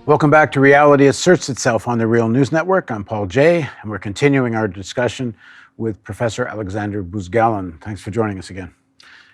Welcome back to Reality Asserts Itself on the Real News Network. I'm Paul Jay, and we're continuing our discussion with Professor Aleksandr Buzgalin. Thanks for joining us again.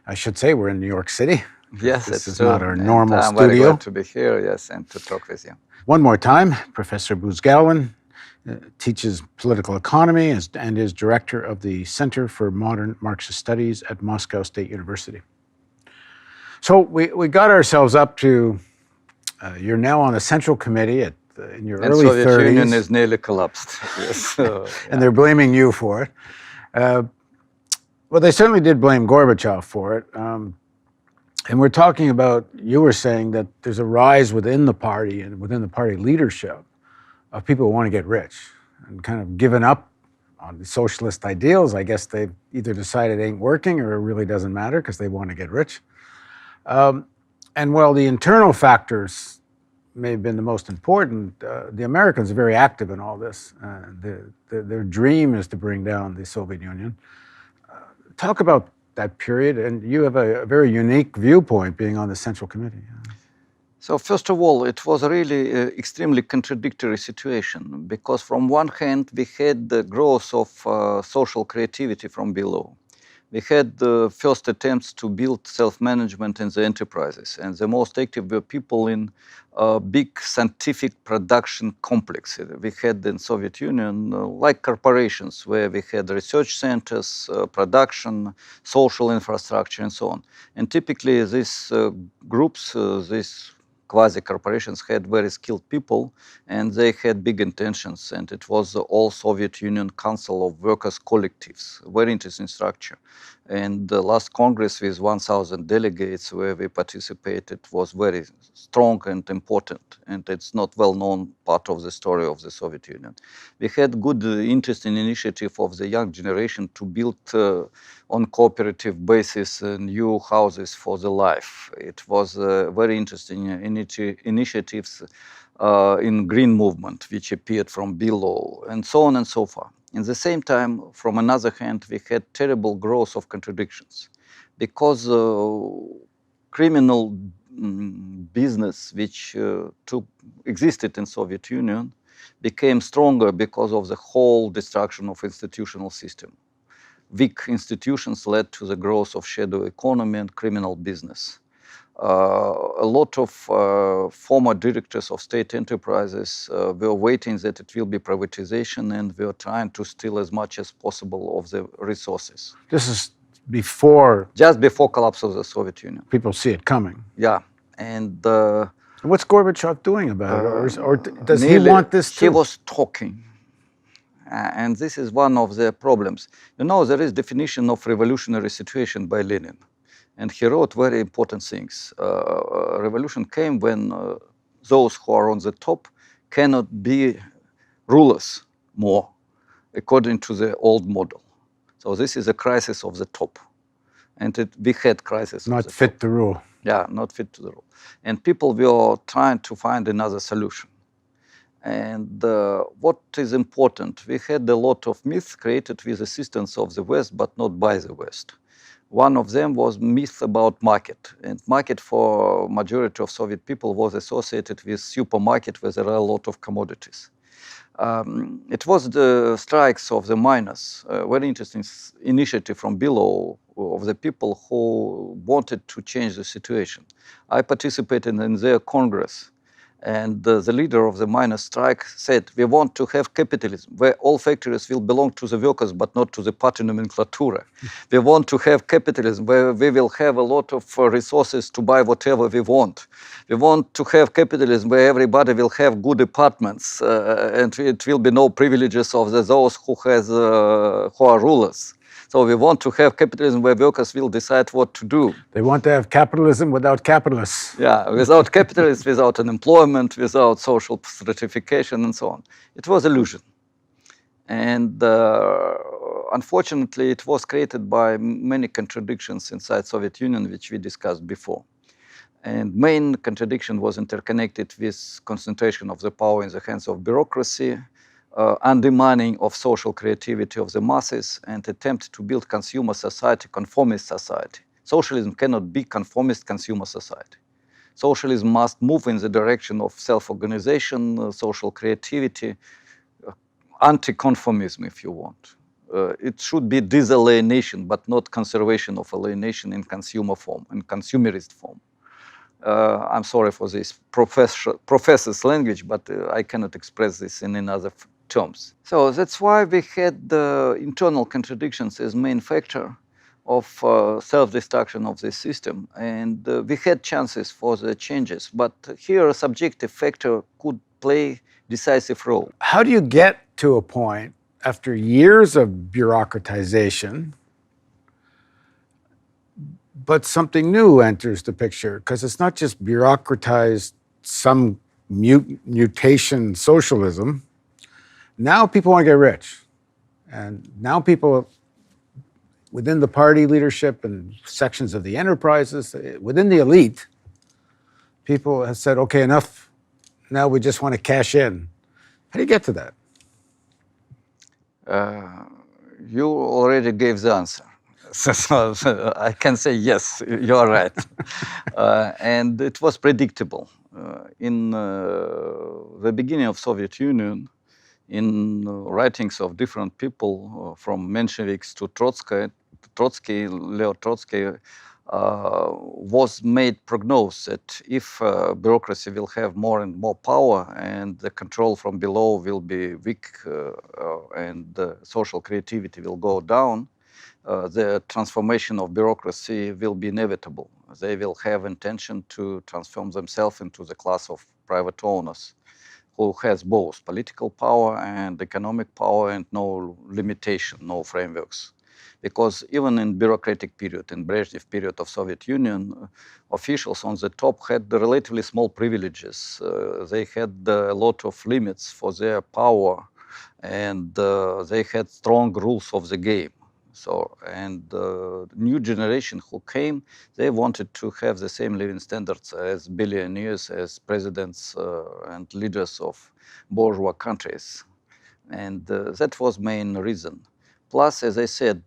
I should say we're in New York City. Yes, this is true. not our normal I'm studio. very glad to be here, yes, and to talk with you. One more time, Professor Buzgalin teaches political economy and is director of the Center for Modern Marxist Studies at Moscow State University. So we got ourselves up to, you're now on a central committee in your early 30s. And Soviet Union is nearly collapsed, yes. And they're blaming you for it. Well, they certainly did blame Gorbachev for it. And we're talking about, you were saying that there's a rise within the party and within the party leadership of people who want to get rich and kind of given up on the socialist ideals. I guess they've either decided it ain't working or it really doesn't matter because they want to get rich. And while the internal factors may have been the most important, the Americans are very active in all this. Their dream is to bring down the Soviet Union. Talk about that period, and you have a very unique viewpoint being on the Central Committee. So first of all, it was a really extremely contradictory situation because from one hand, we had the growth of social creativity from below. We had the first attempts to build self-management in the enterprises, and the most active were people in big scientific production complexes. We had in Soviet Union like corporations where we had research centers, production, social infrastructure, and so on. And typically these groups, these quasi-corporations had very skilled people, and they had big intentions, and it was the all Soviet Union Council of Workers Collectives, very interesting structure. And the last Congress with 1,000 delegates where we participated was very strong and important, and it's not well-known part of the story of the Soviet Union. We had good, interesting initiative of the young generation to build on cooperative basis new houses for the life. It was very interesting initiatives in green movement, which appeared from below, and so on and so forth. At the same time, from another hand, we had terrible growth of contradictions because criminal business which existed in Soviet Union became stronger because of the whole destruction of institutional system. Weak institutions led to the growth of shadow economy and criminal business. A lot of former directors of state enterprises were waiting that it will be privatization, and were trying to steal as much as possible of the resources. This is before... Just before collapse of the Soviet Union. People see it coming. Yeah. And what's Gorbachev doing about it? Or does he want this too? He was talking. And this is one of the problems. You know, there is definition of revolutionary situation by Lenin. And he wrote very important things. Revolution came when those who are on the top cannot be rulers more, according to the old model. So this is a crisis of the top. And we had crisis not fit to rule. Yeah, not fit to the rule. And people were trying to find another solution. And what is important, we had a lot of myths created with assistance of the West, but not by the West. One of them was myth about market. And market for majority of Soviet people was associated with supermarket where there are a lot of commodities. It was the strikes of the miners, a very interesting initiative from below of the people who wanted to change the situation. I participated in their Congress. And the leader of the miners' strike said, we want to have capitalism, where all factories will belong to the workers, but not to the party nomenclatura. We want to have capitalism, where we will have a lot of resources to buy whatever we want. We want to have capitalism, where everybody will have good apartments, and it will be no privileges of those who are rulers. So we want to have capitalism where workers will decide what to do. They want to have capitalism without capitalists. Yeah, without capitalists, without unemployment, without social stratification, and so on. It was illusion. And unfortunately, it was created by many contradictions inside Soviet Union, which we discussed before. And main contradiction was interconnected with concentration of the power in the hands of bureaucracy, undermining of social creativity of the masses, and attempt to build consumer society, conformist society. Socialism cannot be conformist consumer society. Socialism must move in the direction of self-organization, social creativity, anti-conformism, if you want. It should be disalienation, but not conservation of alienation in consumer form, in consumerist form. I'm sorry for this professor's language, but I cannot express this in other terms. So that's why we had the internal contradictions as main factor of self-destruction of this system. And we had chances for the changes, but here a subjective factor could play decisive role. How do you get to a point after years of bureaucratization, but something new enters the picture? Because it's not just bureaucratized, some mutation socialism. Now people want to get rich. And now people within the party leadership and sections of the enterprises, within the elite, people have said, okay, enough. Now we just want to cash in. How do you get to that? You already gave the answer. So I can say yes, you are right. And it was predictable. In the beginning of Soviet Union, in writings of different people, from Mensheviks to Leo Trotsky, was made prognosis that if bureaucracy will have more and more power and the control from below will be weak and social creativity will go down, the transformation of bureaucracy will be inevitable. They will have intention to transform themselves into the class of private owners who has both political power and economic power and no limitation, no frameworks. Because even in bureaucratic period, in Brezhnev period of Soviet Union, officials on the top had the relatively small privileges. They had a lot of limits for their power, and they had strong rules of the game. So, and the new generation who came, they wanted to have the same living standards as billionaires, as presidents and leaders of bourgeois countries. And that was main reason. Plus, as I said,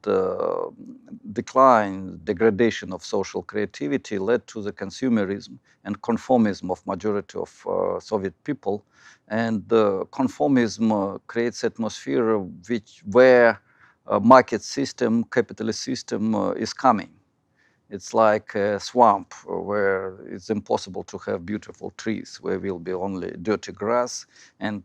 decline, degradation of social creativity led to the consumerism and conformism of majority of Soviet people. And conformism creates atmosphere where a market system, capitalist system is coming. It's like a swamp where it's impossible to have beautiful trees, where will be only dirty grass and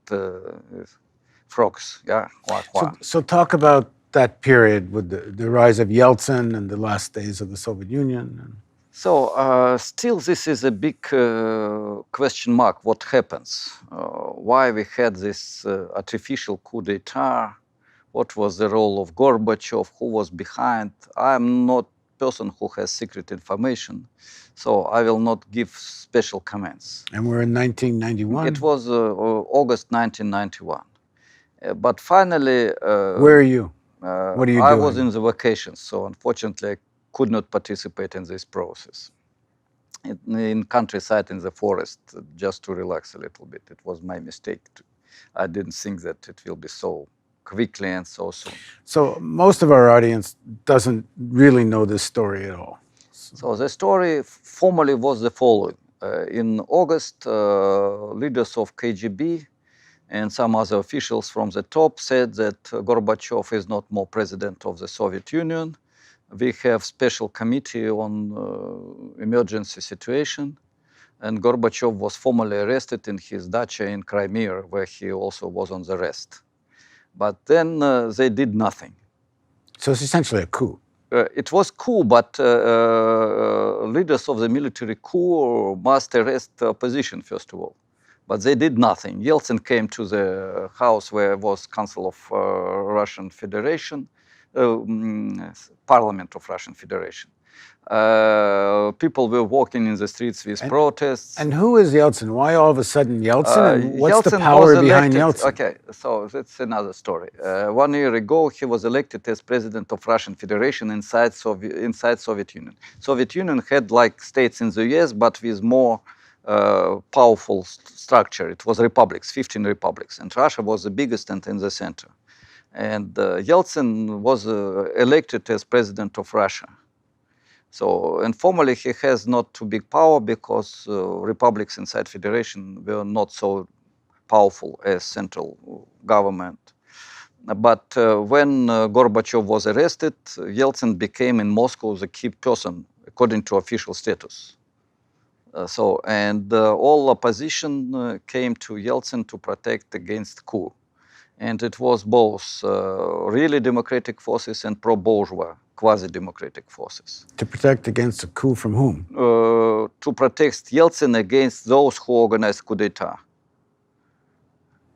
frogs, yeah, quack, quack. So talk about that period with the rise of Yeltsin and the last days of the Soviet Union. So still this is a big question mark, what happens? Why we had this artificial coup d'etat? What was the role of Gorbachev? Who was behind? I'm not a person who has secret information, so I will not give special comments. And we're in 1991? It was August 1991. But finally... Where are you? What are you doing? I was in the vacations, so unfortunately I could not participate in this process. In countryside, in the forest, just to relax a little bit. It was my mistake. I didn't think that it will be so quickly and so soon. So most of our audience doesn't really know this story at all. So the story formally was the following. In August, leaders of KGB and some other officials from the top said that Gorbachev is not more president of the Soviet Union. We have special committee on emergency situation. And Gorbachev was formally arrested in his dacha in Crimea, where he also was on the rest. But then they did nothing. So it's essentially a coup. It was coup, but leaders of the military coup must arrest the opposition, first of all. But they did nothing. Yeltsin came to the house where was Council of Russian Federation, Parliament of Russian Federation. People were walking in the streets with protests. And who is Yeltsin? Why all of a sudden Yeltsin? And what's the power behind Yeltsin? Okay, so that's another story. 1 year ago, he was elected as president of Russian Federation inside Soviet Union. Soviet Union had like states in the US, but with more powerful structure. It was republics, 15 republics, and Russia was the biggest and in the center. And Yeltsin was elected as president of Russia. So, and formally he has not too big power because republics inside federation were not so powerful as central government. But when Gorbachev was arrested, Yeltsin became in Moscow the key person according to official status. All opposition came to Yeltsin to protect against coup. And it was both really democratic forces and pro-bourgeois, quasi-democratic forces. To protect against a coup from whom? To protect Yeltsin against those who organized coup d'etat.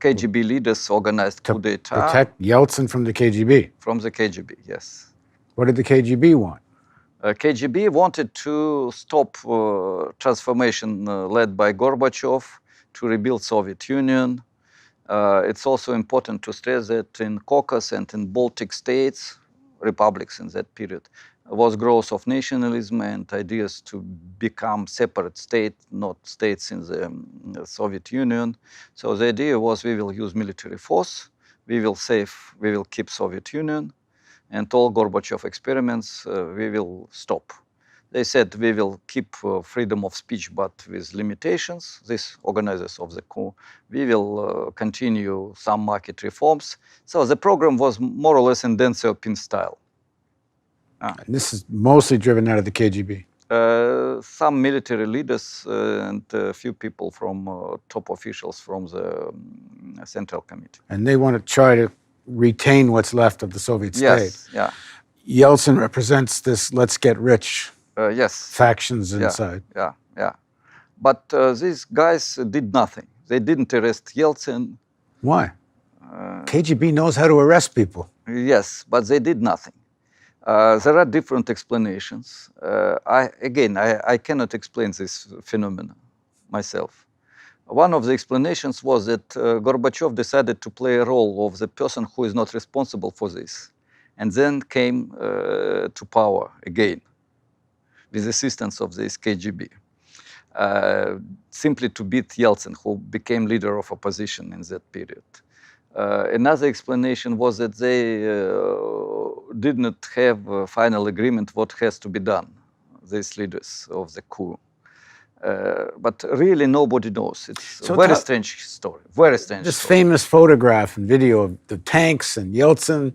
KGB leaders organized coup d'etat. Protect Yeltsin from the KGB? From the KGB, yes. What did the KGB want? KGB wanted to stop transformation led by Gorbachev to rebuild Soviet Union. It's also important to stress that in Caucasus and in Baltic states, republics in that period, was growth of nationalism and ideas to become separate state, not states in the Soviet Union. So the idea was we will use military force, we will keep Soviet Union, and all Gorbachev experiments we will stop. They said we will keep freedom of speech, but with limitations. These organizers of the coup, we will continue some market reforms. So the program was more or less in Deng Xiaoping style. And this is mostly driven out of the KGB. Some military leaders and a few people from top officials from the Central Committee. And they want to try to retain what's left of the Soviet state. Yes, yeah. Yeltsin represents this let's get rich yes. factions inside. Yeah. But these guys did nothing. They didn't arrest Yeltsin. Why? KGB knows how to arrest people. Yes, but they did nothing. There are different explanations. I cannot explain this phenomenon myself. One of the explanations was that Gorbachev decided to play a role of the person who is not responsible for this, and then came to power again with the assistance of this KGB, simply to beat Yeltsin, who became leader of opposition in that period. Another explanation was that they did not have a final agreement what has to be done, these leaders of the coup. But really nobody knows. It's a very strange story, very strange This story. famous photograph and video of the tanks and Yeltsin,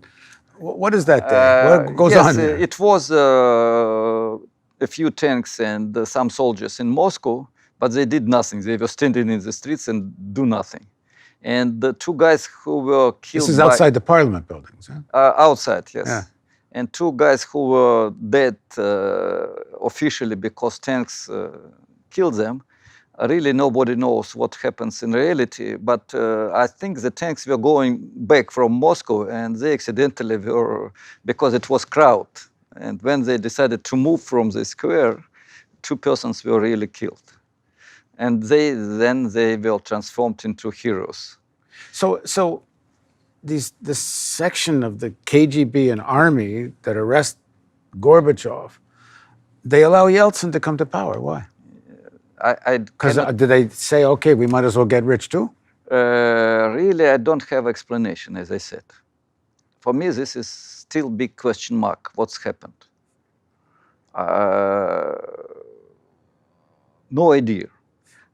what is that there? What goes on there? It was a few tanks and some soldiers in Moscow, but they did nothing. They were standing in the streets and do nothing. And the two guys who were killed. This is outside the parliament buildings, huh? Outside, yes. Yeah. And two guys who were dead officially because tanks killed them. Really, nobody knows what happens in reality. But I think the tanks were going back from Moscow, and they accidentally were, because it was crowd. And when they decided to move from the square, two persons were really killed. And then they were transformed into heroes. So this section of the KGB and army that arrest Gorbachev, they allow Yeltsin to come to power. Why? Because did they say, okay, we might as well get rich too? Really, I don't have explanation, as I said. For me, this is still big question mark. What's happened? No idea.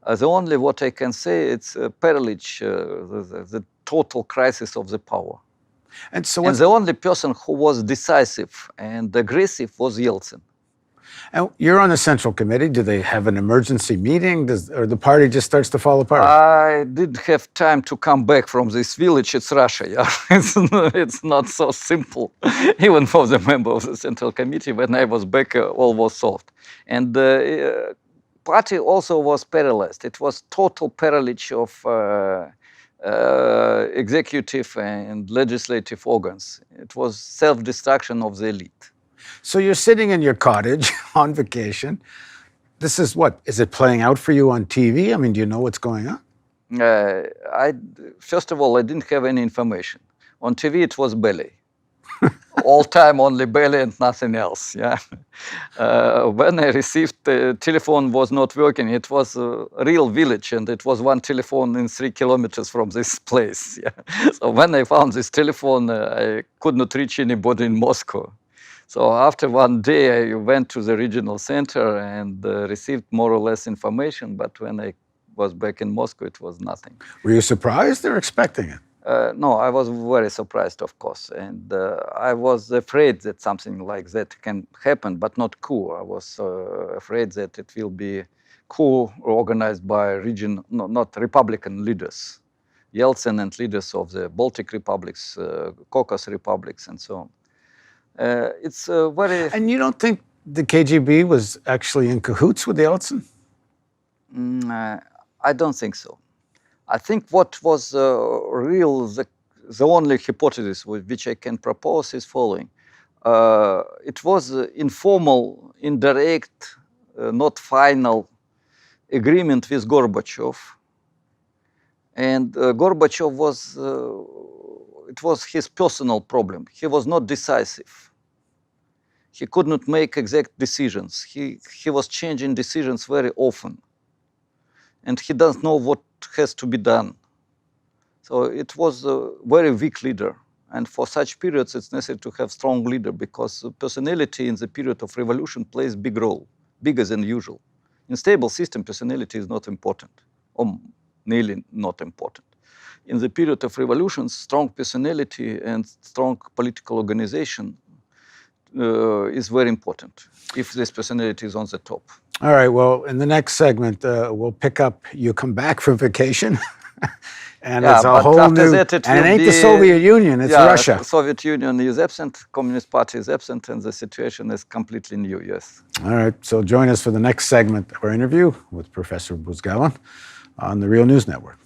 The only what I can say, it's a paralysis, the total crisis of the power. And so the only person who was decisive and aggressive was Yeltsin. And you're on the Central Committee. Do they have an emergency meeting? Or the party just starts to fall apart? I didn't have time to come back from this village. It's Russia, yeah. It's not so simple. Even for the member of the Central Committee, when I was back, all was solved. And the party also was paralyzed. It was total paralysis of executive and legislative organs. It was self-destruction of the elite. So you're sitting in your cottage on vacation. This is what? Is it playing out for you on TV? I mean, do you know what's going on? First of all, I didn't have any information. On TV, it was belly. All time only belly and nothing else. Yeah. When I received the telephone was not working. It was a real village, and it was one telephone in 3 kilometers from this place. Yeah. So when I found this telephone, I could not reach anybody in Moscow. So after one day, I went to the regional center and received more or less information. But when I was back in Moscow, it was nothing. Were you surprised or expecting it? No, I was very surprised, of course, and I was afraid that something like that can happen, but not coup. I was afraid that it will be coup organized by not Republican leaders, Yeltsin and leaders of the Baltic republics, Caucasus republics, and so on. It's very. And you don't think the KGB was actually in cahoots with Yeltsin? I don't think so. I think what was the only hypothesis which I can propose is following. It was informal, indirect, not final agreement with Gorbachev. And Gorbachev it was his personal problem. He was not decisive. He could not make exact decisions. He was changing decisions very often. And he doesn't know what has to be done. So it was a very weak leader. And for such periods, it's necessary to have strong leader because personality in the period of revolution plays a big role, bigger than usual. In stable system, personality is not important, or nearly not important. In the period of revolution, strong personality and strong political organization is very important if this personality is on the top. All right, well, in the next segment, we'll pick up, you come back from vacation, and it's a whole new, and it ain't the Soviet Union, it's Russia. The Soviet Union is absent, Communist Party is absent, and the situation is completely new, yes. All right, so join us for the next segment of our interview with Professor Buzgalin on the Real News Network.